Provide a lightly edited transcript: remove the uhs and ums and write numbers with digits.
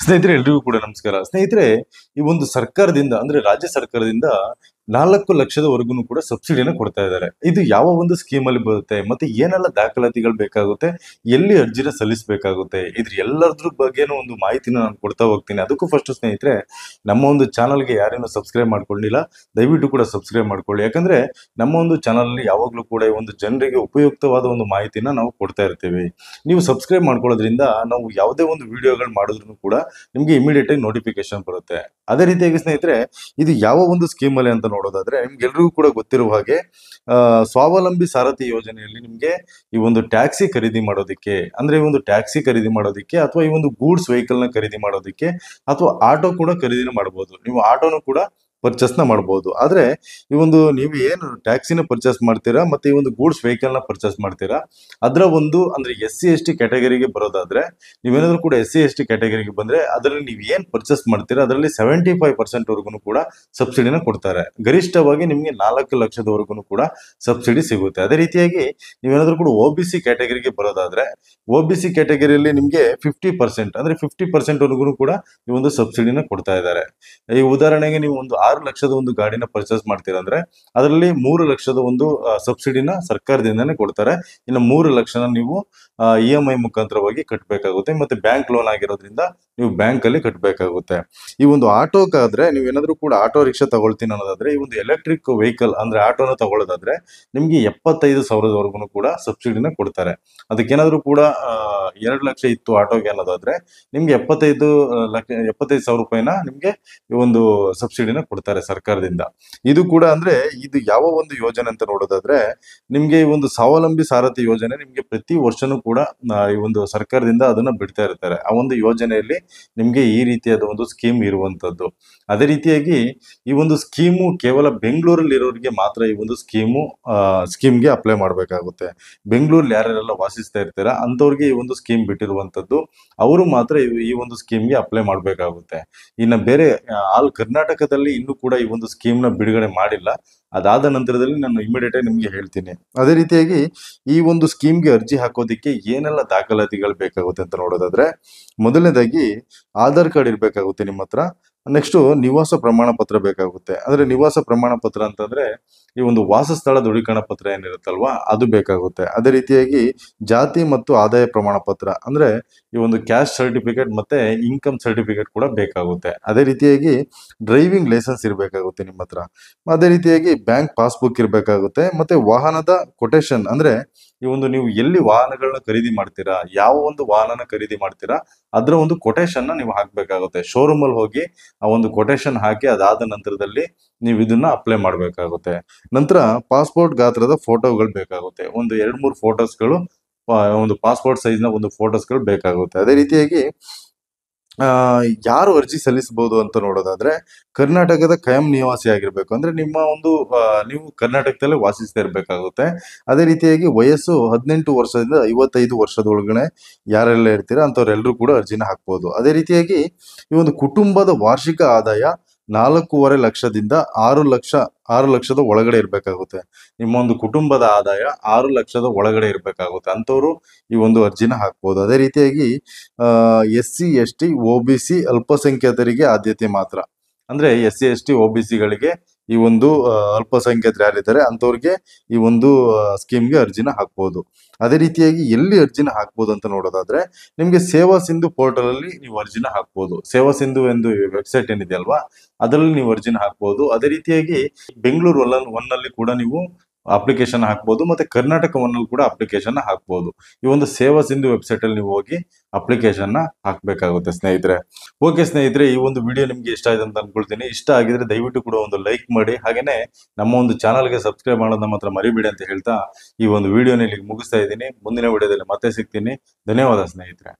ಸ್ನೇಹಿತರೆ ಎಲ್ರಿಗೂ ಕೂಡ ನಮಸ್ಕಾರ. ಸ್ನೇಹಿತರೆ, ಈ ಒಂದು ಸರ್ಕಾರದಿಂದ ಅಂದ್ರೆ ರಾಜ್ಯ ಸರ್ಕಾರದಿಂದ 4 ಲಕ್ಷದವರೆಗೂ ಕೂಡ ಸಬ್ಸಿಡಿನ ಕೊಡ್ತಾ ಇದ್ದಾರೆ. ಇದು ಯಾವ ಒಂದು ಸ್ಕೀಮ್ ಅಲ್ಲಿ ಬರುತ್ತೆ ಮತ್ತೆ ಏನೆಲ್ಲ ದಾಖಲಾತಿಗಳು ಬೇಕಾಗುತ್ತೆ, ಎಲ್ಲಿ ಅರ್ಜಿನ ಸಲ್ಲಿಸಬೇಕಾಗುತ್ತೆ, ಇದ್ರ ಎಲ್ಲದ್ರ ಬಗ್ಗೆನೂ ಒಂದು ಮಾಹಿತಿನ ನಾನು ಕೊಡ್ತಾ ಹೋಗ್ತೀನಿ. ಅದಕ್ಕೂ ಫಸ್ಟ್ ಸ್ನೇಹಿತರೆ, ನಮ್ಮ ಒಂದು ಚಾನಲ್ಗೆ ಯಾರೇನು ಸಬ್ಸ್ಕ್ರೈಬ್ ಮಾಡ್ಕೊಂಡಿಲ್ಲ ದಯವಿಟ್ಟು ಕೂಡ ಸಬ್ಸ್ಕ್ರೈಬ್ ಮಾಡ್ಕೊಳ್ಳಿ. ಯಾಕಂದ್ರೆ ನಮ್ಮ ಒಂದು ಚಾನಲ್ ಅಲ್ಲಿ ಯಾವಾಗ್ಲೂ ಕೂಡ ಈ ಒಂದು ಜನರಿಗೆ ಉಪಯುಕ್ತವಾದ ಒಂದು ಮಾಹಿತಿನ ನಾವು ಕೊಡ್ತಾ ಇರ್ತೀವಿ. ನೀವು ಸಬ್ಸ್ಕ್ರೈಬ್ ಮಾಡ್ಕೊಳ್ಳೋದ್ರಿಂದ ನಾವು ಯಾವುದೇ ಒಂದು ವಿಡಿಯೋಗಳು ಮಾಡಿದ್ರು ಕೂಡ ನಿಮ್ಗೆ ಇಮಿಡಿಯೇಟ್ ಆಗಿ ನೋಟಿಫಿಕೇಶನ್ ಬರುತ್ತೆ. ಅದೇ ರೀತಿಯಾಗಿ ಸ್ನೇಹಿತರೆ, ಇದು ಯಾವ ಒಂದು ಸ್ಕೀಮ್ ಅಲ್ಲಿ ಅಂತ ನೋಡೋದಾದ್ರೆ ನಿಮ್ಗೆಲ್ರಿಗೂ ಕೂಡ ಗೊತ್ತಿರುವ ಹಾಗೆ ಸ್ವಾವಲಂಬಿ ಸಾರಥಿ ಯೋಜನೆಯಲ್ಲಿ ನಿಮ್ಗೆ ಈ ಒಂದು ಟ್ಯಾಕ್ಸಿ ಖರೀದಿ ಮಾಡೋದಿಕ್ಕೆ, ಅಂದ್ರೆ ಈ ಒಂದು ಟ್ಯಾಕ್ಸಿ ಖರೀದಿ ಮಾಡೋದಿಕ್ಕೆ ಅಥವಾ ಈ ಒಂದು ಗೂಡ್ಸ್ ವೆಹಿಕಲ್ ನ ಖರೀದಿ ಮಾಡೋದಿಕ್ಕೆ ಅಥವಾ ಆಟೋ ಕೂಡ ಖರೀದಿನ ಮಾಡಬಹುದು. ನೀವು ಆಟೋನು ಕೂಡ ಪರ್ಚೇಸ್ ನ ಮಾಡಬಹುದು. ಆದ್ರೆ ಈ ಒಂದು ನೀವು ಏನು ಟ್ಯಾಕ್ಸಿನ ಪರ್ಚೇಸ್ ಮಾಡ್ತೀರಾ ಮತ್ತೆ ಈ ಒಂದು ಗೂಡ್ಸ್ ವೆಹಿಕಲ್ ನ ಪರ್ಚೇಸ್ ಮಾಡ್ತೀರಾ, ಅದರ ಒಂದು ಅಂದ್ರೆ SC ST ಕ್ಯಾಟಗರಿಗೆ ಬರೋದಾದ್ರೆ, ನೀವೇನಾದ್ರೂ ಕೂಡ SC ST ಕ್ಯಾಟಗರಿಗೆ ಬಂದ್ರೆ ಅದರಲ್ಲಿ ನೀವು ಏನ್ ಪರ್ಚೇಸ್ ಮಾಡ್ತೀರಾ ಅದರಲ್ಲಿ 75% ವರೆಗೂ ಕೂಡ ಸಬ್ಸಿಡಿನ ಕೊಡ್ತಾರೆ. ಗರಿಷ್ಠವಾಗಿ ನಿಮ್ಗೆ 4 ಲಕ್ಷದವರೆಗೂ ಕೂಡ ಸಬ್ಸಿಡಿ ಸಿಗುತ್ತೆ. ಅದೇ ರೀತಿಯಾಗಿ ನೀವೇನಾದ್ರೂ ಕೂಡ OBC ಕ್ಯಾಟಗರಿಗೆ ಬರೋದಾದ್ರೆ, OBC ಕ್ಯಾಟಗರಿಯಲ್ಲಿ ನಿಮ್ಗೆ 50% ಅಂದ್ರೆ 50% ವರೆಗೂ ಕೂಡ ಈ ಒಂದು ಸಬ್ಸಿಡಿನ ಕೊಡ್ತಾ ಇದ್ದಾರೆ. ಈ ಉದಾಹರಣೆಗೆ ನೀವು ಒಂದು 6 ಲಕ್ಷದ ಒಂದು ಗಾಡಿನ ಪರ್ಚೇಸ್ ಮಾಡ್ತೀರಾ ಅಂದ್ರೆ ಅದರಲ್ಲಿ 3 ಲಕ್ಷದ ಒಂದು ಸಬ್ಸಿಡಿನ ಸರ್ಕಾರದಿಂದನೇ ಕೊಡ್ತಾರೆ. ಇನ್ನು 3 ಲಕ್ಷನ ನೀವು EMI ಮುಖಾಂತರವಾಗಿ ಕಟ್ಟಬೇಕಾಗುತ್ತೆ. ಮತ್ತೆ ಬ್ಯಾಂಕ್ ಲೋನ್ ಆಗಿರೋದ್ರಿಂದ ನೀವು ಬ್ಯಾಂಕ್ ಅಲ್ಲಿ ಕಟ್ಟಬೇಕಾಗುತ್ತೆ. ಈ ಒಂದು ಆಟೋಕ್ಕಾದ್ರೆ ನೀವೇನಾದ್ರೂ ಕೂಡ ಆಟೋ ರಿಕ್ಷಾ ತಗೊಳ್ತೀನಿ ಅನ್ನೋದಾದ್ರೆ, ಈ ಒಂದು ಎಲೆಕ್ಟ್ರಿಕ್ ವೆಹಿಕಲ್ ಅಂದ್ರೆ ಆಟೋನ ತಗೊಳ್ಳೋದಾದ್ರೆ ನಿಮ್ಗೆ 75,000ವರೆಗೂ ಕೂಡ ಸಬ್ಸಿಡಿನ ಕೊಡ್ತಾರೆ. ಅದಕ್ಕೇನಾದ್ರೂ ಕೂಡ 2 ಲಕ್ಷ ಇತ್ತು ಆಟೋಗೆ ಅನ್ನೋದಾದ್ರೆ ನಿಮ್ಗೆ 75,000 ರೂಪಾಯಿನ ನಿಮ್ಗೆ ಈ ಒಂದು ಸಬ್ಸಿಡಿನ ಕೊಡ್ತಾರೆ ಸರ್ಕಾರದಿಂದ. ಇದು ಕೂಡ ಅಂದ್ರೆ ಇದು ಯಾವ ಒಂದು ಯೋಜನೆ ಅಂತ ನೋಡೋದಾದ್ರೆ, ನಿಮ್ಗೆ ಈ ಒಂದು ಸ್ವಾವಲಂಬಿ ಸಾರಥಿ ಯೋಜನೆ ನಿಮ್ಗೆ ಪ್ರತಿ ವರ್ಷನೂ ಕೂಡ ಈ ಒಂದು ಸರ್ಕಾರದಿಂದ ಅದನ್ನ ಬಿಡ್ತಾ ಇರ್ತಾರೆ. ಆ ಒಂದು ಯೋಜನೆಯಲ್ಲಿ ನಿಮ್ಗೆ ಈ ರೀತಿಯಾದ ಒಂದು ಸ್ಕೀಮ್ ಇರುವಂತದ್ದು. ಅದೇ ರೀತಿಯಾಗಿ ಈ ಒಂದು ಸ್ಕೀಮು ಕೇವಲ ಬೆಂಗಳೂರಲ್ಲಿ ಇರೋರಿಗೆ ಮಾತ್ರ ಈ ಒಂದು ಸ್ಕೀಮ್ಗೆ ಅಪ್ಲೈ ಮಾಡಬೇಕಾಗುತ್ತೆ. ಬೆಂಗಳೂರಲ್ಲಿ ಯಾರೆಲ್ಲ ವಾಸಿಸ್ತಾ ಇರ್ತೀರಾ ಅಂತವ್ರಿಗೆ ಈ ಒಂದು ಸ್ಕೀಮ್ ಬಿಟ್ಟಿರುವಂತದ್ದು. ಅವರು ಮಾತ್ರ ಈ ಒಂದು ಸ್ಕೀಮ್ಗೆ ಅಪ್ಲೈ ಮಾಡಬೇಕಾಗುತ್ತೆ. ಇನ್ನು ಬೇರೆ ಆಲ್ ಕರ್ನಾಟಕದಲ್ಲಿ ಇನ್ನೂ ಕೂಡ ಈ ಒಂದು ಸ್ಕೀಮ್ ನ ಬಿಡುಗಡೆ ಮಾಡಿಲ್ಲ. ಅದಾದ ನಂತರದಲ್ಲಿ ನಾನು ಇಮಿಡಿಯೇಟ್ ಆಗಿ ನಿಮ್ಗೆ ಹೇಳ್ತೀನಿ. ಅದೇ ರೀತಿಯಾಗಿ ಈ ಒಂದು ಸ್ಕೀಮ್ಗೆ ಅರ್ಜಿ ಹಾಕೋದಿಕ್ಕೆ ಏನೆಲ್ಲ ದಾಖಲಾತಿಗಳು ಬೇಕಾಗುತ್ತೆ ಅಂತ ನೋಡೋದಾದ್ರೆ, ಮೊದಲನೇದಾಗಿ ಆಧಾರ್ ಕಾರ್ಡ್ ಇರ್ಬೇಕಾಗುತ್ತೆ ನಿಮ್ಮ ಹತ್ರ. ನೆಕ್ಸ್ಟ್ ನಿವಾಸ ಪ್ರಮಾಣ ಪತ್ರ ಬೇಕಾಗುತ್ತೆ. ಅಂದ್ರೆ ನಿವಾಸ ಪ್ರಮಾಣ ಪತ್ರ ಅಂತಂದ್ರೆ ಈ ಒಂದು ವಾಸಸ್ಥಳ ದೃಢೀಕರಣ ಪತ್ರ ಏನಿರುತ್ತಲ್ವಾ ಅದು ಬೇಕಾಗುತ್ತೆ. ಅದೇ ರೀತಿಯಾಗಿ ಜಾತಿ ಮತ್ತು ಆದಾಯ ಪ್ರಮಾಣ ಪತ್ರ ಅಂದ್ರೆ ಈ ಒಂದು ಕ್ಯಾಸ್ಟ್ ಸರ್ಟಿಫಿಕೇಟ್ ಮತ್ತೆ ಇನ್ಕಮ್ ಸರ್ಟಿಫಿಕೇಟ್ ಕೂಡ ಬೇಕಾಗುತ್ತೆ. ಅದೇ ರೀತಿಯಾಗಿ ಡ್ರೈವಿಂಗ್ ಲೈಸೆನ್ಸ್ ಇರಬೇಕಾಗುತ್ತೆ ನಿಮ್ಮ ಹತ್ರ. ಅದೇ ರೀತಿಯಾಗಿ ಬ್ಯಾಂಕ್ ಪಾಸ್ಬುಕ್ ಇರಬೇಕಾಗುತ್ತೆ. ಮತ್ತೆ ವಾಹನದ ಕೊಟೇಶನ್ ಅಂದ್ರೆ ಈ ಒಂದು ನೀವು ಎಲ್ಲಿ ವಾಹನಗಳನ್ನ ಖರೀದಿ ಮಾಡ್ತೀರಾ, ಯಾವ ಒಂದು ವಾಹನನ ಖರೀದಿ ಮಾಡ್ತೀರಾ ಅದರ ಒಂದು ಕೊಟೇಶನ್ ನ ನೀವು ಹಾಕ್ಬೇಕಾಗುತ್ತೆ. ಶೋರೂಮ್ ಅಲ್ಲಿ ಹೋಗಿ ಆ ಒಂದು ಕೊಟೇಶನ್ ಹಾಕಿ ಅದಾದ ನಂತರದಲ್ಲಿ ನೀವು ಇದನ್ನ ಅಪ್ಲೈ ಮಾಡಬೇಕಾಗುತ್ತೆ. ನಂತರ ಪಾಸ್ಪೋರ್ಟ್ ಗಾತ್ರದ ಫೋಟೋಗಳು ಬೇಕಾಗುತ್ತೆ. ಒಂದು 2-3 ಫೋಟೋಸ್ಗಳು, ಒಂದು ಪಾಸ್ಪೋರ್ಟ್ ಸೈಜ್ ನ ಒಂದು ಫೋಟೋಸ್ಗಳು ಬೇಕಾಗುತ್ತೆ. ಅದೇ ರೀತಿಯಾಗಿ ಯಾರು ಅರ್ಜಿ ಸಲ್ಲಿಸಬಹುದು ಅಂತ ನೋಡೋದಾದ್ರೆ, ಕರ್ನಾಟಕದ ಕಾಯಂ ನಿವಾಸಿ ಆಗಿರ್ಬೇಕು. ಅಂದ್ರೆ ನಿಮ್ಮ ಒಂದು ನೀವು ಕರ್ನಾಟಕದಲ್ಲೇ ವಾಸಿಸ್ತಾ ಇರ್ಬೇಕಾಗುತ್ತೆ. ಅದೇ ರೀತಿಯಾಗಿ ವಯಸ್ಸು 18 ವರ್ಷದಿಂದ 55 ವರ್ಷದ ಒಳಗಡೆ ಯಾರೆಲ್ಲ ಇರ್ತೀರಾ ಅಂತವ್ರೆಲ್ಲರೂ ಕೂಡ ಅರ್ಜಿನ ಹಾಕ್ಬೋದು. ಅದೇ ರೀತಿಯಾಗಿ ಈ ಒಂದು ಕುಟುಂಬದ ವಾರ್ಷಿಕ ಆದಾಯ 4.5 ಲಕ್ಷದಿಂದ 6 ಲಕ್ಷದ ಒಳಗಡೆ ಇರ್ಬೇಕಾಗುತ್ತೆ. ನಿಮ್ಮ ಒಂದು ಕುಟುಂಬದ ಆದಾಯ 6 ಲಕ್ಷದ ಒಳಗಡೆ ಇರ್ಬೇಕಾಗುತ್ತೆ. ಅಂತವ್ರು ಈ ಒಂದು ಅರ್ಜಿನ ಹಾಕ್ಬೋದು. ಅದೇ ರೀತಿಯಾಗಿ SC ST OBC ಅಲ್ಪಸಂಖ್ಯಾತರಿಗೆ ಆದ್ಯತೆ ಮಾತ್ರ. ಅಂದ್ರೆ SC ST OBC ಗಳಿಗೆ ಈ ಒಂದು ಅಲ್ಪಸಂಖ್ಯಾತರು ಯಾರಿದ್ದಾರೆ ಅಂತವ್ರಿಗೆ ಈ ಒಂದು ಸ್ಕೀಮ್ಗೆ ಅರ್ಜಿನ ಹಾಕ್ಬೋದು. ಅದೇ ರೀತಿಯಾಗಿ ಎಲ್ಲಿ ಅರ್ಜಿನ ಹಾಕ್ಬೋದು ಅಂತ ನೋಡೋದಾದ್ರೆ, ನಿಮ್ಗೆ ಸೇವಾ ಸಿಂಧು ಪೋರ್ಟಲ್ ಅಲ್ಲಿ ನೀವು ಅರ್ಜಿನ ಹಾಕ್ಬೋದು. ಸೇವಾ ಸಿಂಧು ಎಂದು ವೆಬ್ಸೈಟ್ ಏನಿದೆ ಅಲ್ವಾ ಅದರಲ್ಲಿ ನೀವು ಅರ್ಜಿನ ಹಾಕ್ಬೋದು. ಅದೇ ರೀತಿಯಾಗಿ ಬೆಂಗಳೂರು ಒನ್ ಅಲ್ಲಿ ಕೂಡ ನೀವು ಅಪ್ಲಿಕೇಶನ್ ಹಾಕ್ಬೋದು. ಮತ್ತೆ ಕರ್ನಾಟಕ ಒನ್ ಅಲ್ಲಿ ಕೂಡ ಅಪ್ಲಿಕೇಶನ್ ಹಾಕ್ಬೋದು. ಈ ಒಂದು ಸೇವಾ ಸಿಂಧು ವೆಬ್ಸೈಟ್ ಅಲ್ಲಿ ನೀವು ಹೋಗಿ ಅಪ್ಲಿಕೇಶನ್ ಹಾಕ್ಬೇಕಾಗುತ್ತೆ ಸ್ನೇಹಿತರೆ. ಓಕೆ ಸ್ನೇಹಿತರೆ, ಈ ಒಂದು ವಿಡಿಯೋ ನಿಮ್ಗೆ ಇಷ್ಟ ಆಯ್ತು ಅಂತ ಅನ್ಕೊಳ್ತೀನಿ. ಇಷ್ಟ ಆಗಿದ್ರೆ ದಯವಿಟ್ಟು ಕೂಡ ಒಂದು ಲೈಕ್ ಮಾಡಿ, ಹಾಗೇನೆ ನಮ್ಮ ಒಂದು ಚಾನಲ್ಗೆ ಸಬ್ಸ್ಕ್ರೈಬ್ ಮಾಡೋದನ್ನ ಮಾತ್ರ ಮರಿಬೇಡಿ ಅಂತ ಹೇಳ್ತಾ ಈ ಒಂದು ವಿಡಿಯೋನ ಇಲ್ಲಿಗೆ ಮುಗಿಸ್ತಾ ಇದ್ದೀನಿ. ಮುಂದಿನ ವಿಡಿಯೋದಲ್ಲಿ ಮತ್ತೆ ಸಿಗ್ತೀನಿ. ಧನ್ಯವಾದ ಸ್ನೇಹಿತರೆ.